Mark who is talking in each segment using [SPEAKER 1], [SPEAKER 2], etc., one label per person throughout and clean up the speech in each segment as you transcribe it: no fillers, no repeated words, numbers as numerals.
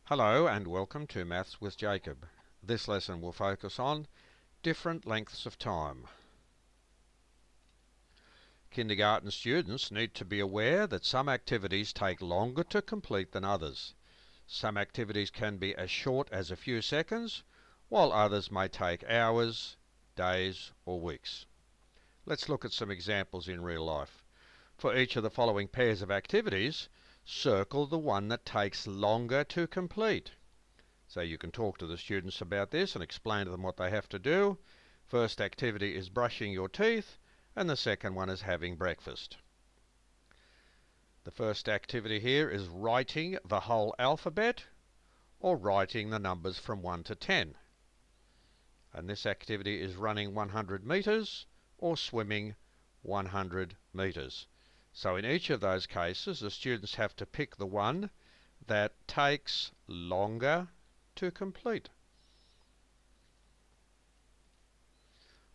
[SPEAKER 1] Hello and welcome to Maths with Jacob. This lesson will focus on different lengths of time. Kindergarten students need to be aware that some activities take longer to complete than others. Some activities can be as short as a few seconds, while others may take hours, days or weeks. Let's look at some examples in real life. For each of the following pairs of activities, circle the one that takes longer to complete. So you can talk to the students about this and explain to them what they have to do. First activity is brushing your teeth, and the second one is having breakfast. The first activity here is writing the whole alphabet or writing the numbers from 1 to 10. And this activity is running 100 metres or swimming 100 metres. So in each of those cases, the students have to pick the one that takes longer to complete.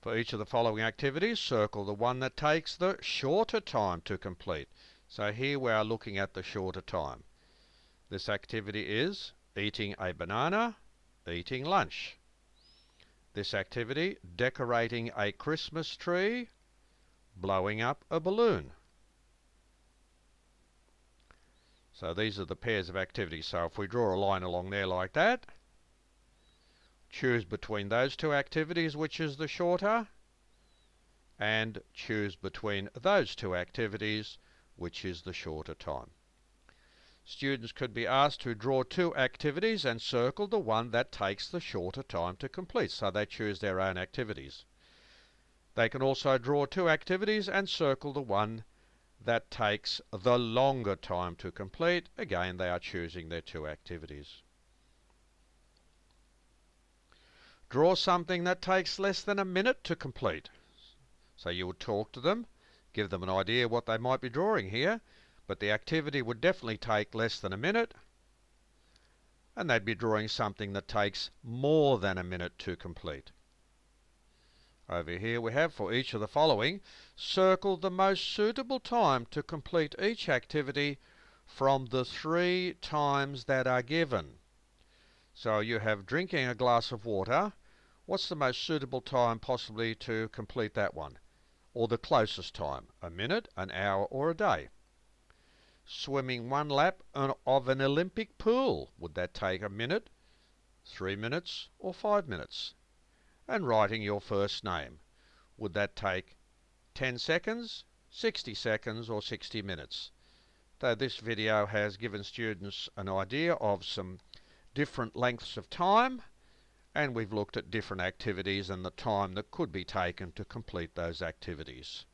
[SPEAKER 1] For each of the following activities, circle the one that takes the shorter time to complete. So here we are looking at the shorter time. This activity is eating a banana, eating lunch. This activity, decorating a Christmas tree, blowing up a balloon. So these are the pairs of activities. So if we draw a line along there like that, choose between those two activities which is the shorter, and choose between those two activities which is the shorter time. Students could be asked to draw two activities and circle the one that takes the shorter time to complete, so they choose their own activities. They can also draw two activities and circle the one that takes the longer time to complete. Again, they are choosing their two activities. Draw something that takes less than a minute to complete. So you would talk to them, give them an idea what they might be drawing here, but the activity would definitely take less than a minute, and they'd be drawing something that takes more than a minute to complete. Over here we have, for each of the following, circle the most suitable time to complete each activity from the 3 times that are given. So you have drinking a glass of water. What's the most suitable time possibly to complete that one? Or the closest time, a minute, an hour or a day. Swimming 1 lap of an Olympic pool, would that take a minute, 3 minutes or 5 minutes? And writing your first name, would that take 10 seconds, 60 seconds or 60 minutes? So this video has given students an idea of some different lengths of time, and we've looked at different activities and the time that could be taken to complete those activities.